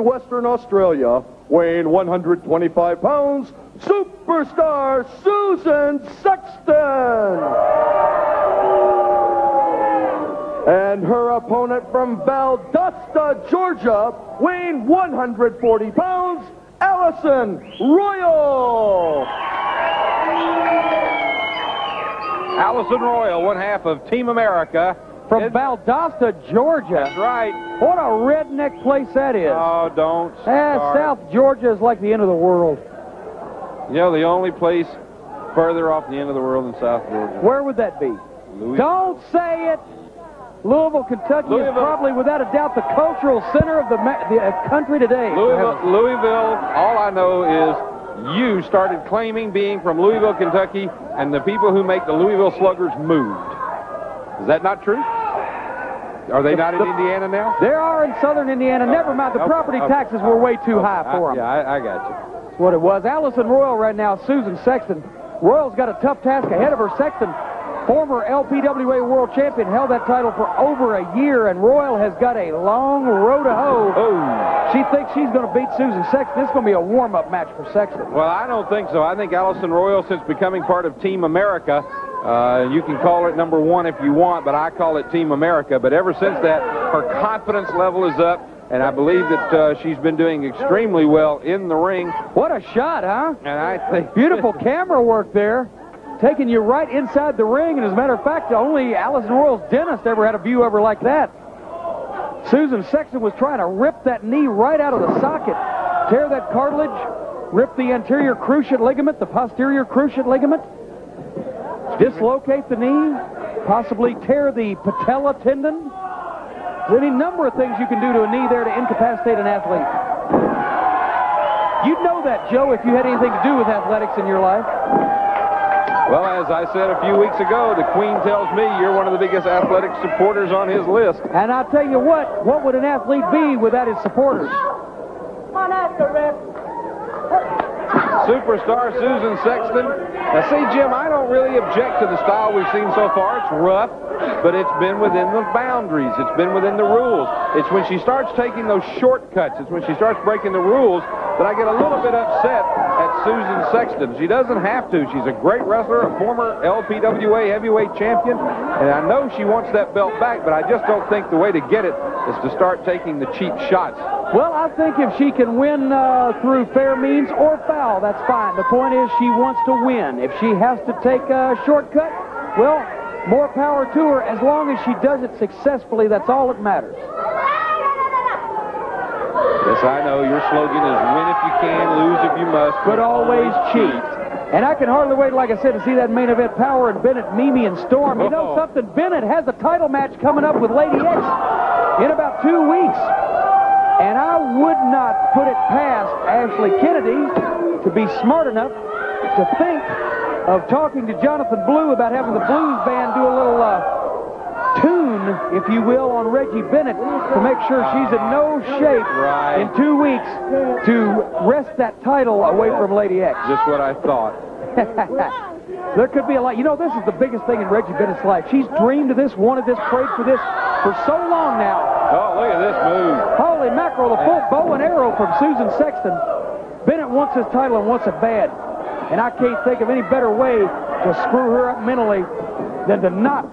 Western Australia, weighing 125 pounds, superstar Susan Sexton. And her opponent from Valdosta, Georgia, weighing 140 pounds, Allison Royal. Allison Royal, one half of Team America. From Valdosta, Georgia. That's right. What a redneck place that is. Oh, don't start. South Georgia is like the end of the world. You know, the only place further off the end of the world than South Georgia. Where would that be? Louisville. Don't say it. Louisville, Kentucky is probably, without a doubt, the cultural center of the country today. Louisville, all I know is you started claiming being from Louisville, Kentucky, and the people who make the Louisville Sluggers moved. Is that not true? Are they not in Indiana now? They are in southern Indiana. Never mind, the property taxes were way too high for them. Yeah, I got you. That's what it was. Allison Royal right now, Susan Sexton. Royal's got a tough task ahead of her. Sexton, former LPWA world champion, held that title for over a year, and Royal has got a long road to hoe. Oh. She thinks she's going to beat Susan Sexton. This is going to be a warm-up match for Sexton. Well, I don't think so. I think Allison Royal, since becoming part of Team America, you can call it number one if you want, but I call it Team America. But ever since that, her confidence level is up, and I believe that she's been doing extremely well in the ring. What a shot, huh? And I think beautiful camera work there, taking you right inside the ring. And as a matter of fact, only Allison Royal's dentist ever had a view of her like that. Susan Sexton was trying to rip that knee right out of the socket, tear that cartilage, rip the anterior cruciate ligament, the posterior cruciate ligament, dislocate the knee, possibly tear the patella tendon. There's any number of things you can do to a knee there to incapacitate an athlete. You'd know that, Joe, if you had anything to do with athletics in your life. Well, as I said a few weeks ago, the Queen tells me you're one of the biggest athletic supporters on his list. And I'll tell you what would an athlete be without his supporters? Come on out, the ref. Superstar Susan Sexton. Now, see, Jim, I don't really object to the style we've seen so far. It's rough, but it's been within the boundaries. It's been within the rules. It's when she starts taking those shortcuts, it's when she starts breaking the rules that I get a little bit upset at Susan Sexton. She doesn't have to. She's a great wrestler, a former LPWA heavyweight champion, and I know she wants that belt back, but I just don't think the way to get it is to start taking the cheap shots. Well, I think if she can win through fair means or foul, that's fine. The point is she wants to win. If she has to take a shortcut, well, more power to her. As long as she does it successfully, that's all that matters. Yes, I know. Your slogan is win if you can, lose if you must. But always cheat. And I can hardly wait, like I said, to see that main event, Power and Bennett, Mimi and Storm. You know something? Bennett has a title match coming up with Lady X in about 2 weeks. And I would not put it past Ashley Kennedy to be smart enough to think of talking to Jonathan Blue about having the blues band do a little tune, if you will, on Reggie Bennett to make sure she's in no shape in 2 weeks to wrest that title away from Lady X. Just what I thought. There could be a lot. You know, this is the biggest thing in Reggie Bennett's life. She's dreamed of this, wanted this, prayed for this for so long now. Oh, look at this move. Holy mackerel, the full bow and arrow from Susan Sexton. Bennett wants his title and wants it bad. And I can't think of any better way to screw her up mentally than to not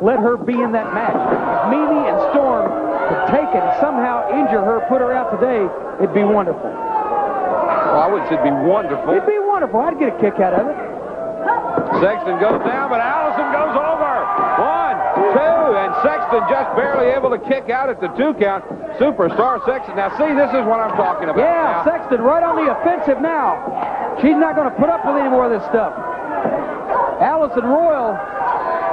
let her be in that match. If Mimi and Storm could take it and somehow injure her, put her out today, it'd be wonderful. Well, I wouldn't say it'd be wonderful. It'd be wonderful. I'd get a kick out of it. Sexton goes down, but Allison goes over. 1, 2, and Sexton just barely able to kick out at the 2 count. Superstar Sexton. Now, see, this is what I'm talking about. Yeah, now. Sexton right on the offensive now. She's not going to put up with any more of this stuff. Allison Royal,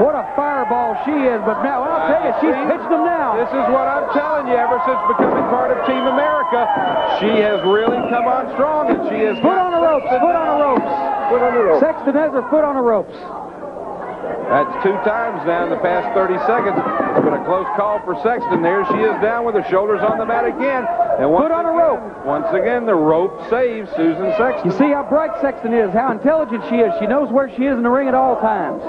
what a fireball she is. But now, I'll tell you, she's pitched them now. This is what I'm telling you. Ever since becoming part of Team America, she has really come on strong, and she has foot on the ropes, foot on the ropes. Foot on the ropes. Sexton has her foot on the ropes. That's 2 times now in the past 30 seconds. It's been a close call for Sexton. There she is down with her shoulders on the mat again. And foot on a rope. Once again, the rope saves Susan Sexton. You see how bright Sexton is, how intelligent she is. She knows where she is in the ring at all times.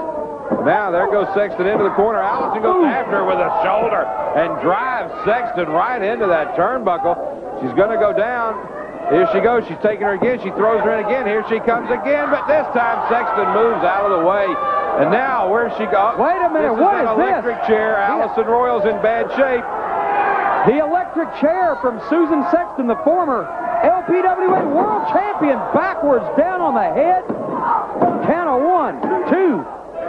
Now, there goes Sexton into the corner. Allison goes after her with a shoulder and drives Sexton right into that turnbuckle. She's going to go down. Here she goes. She's taking her again. She throws her in again. Here she comes again, but this time Sexton moves out of the way. And now, where's she got? Wait a minute, what is this? An electric chair. Allison Royal's in bad shape. The electric chair from Susan Sexton, the former LPWA world champion, backwards down on the head. Count of 1, 2,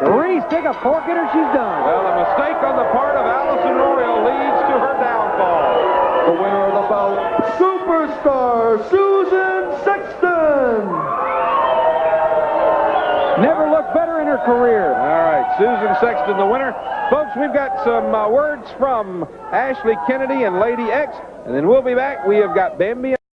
3. Stick a fork in her, she's done. Well, a mistake on the part of Allison Royal leads to her downfall. The winner of the bout, superstar Susan Sexton. Never looked better in her career. All right, Susan Sexton, the winner. Folks, we've got some words from Ashley Kennedy and Lady X, and then we'll be back. We have got Bambi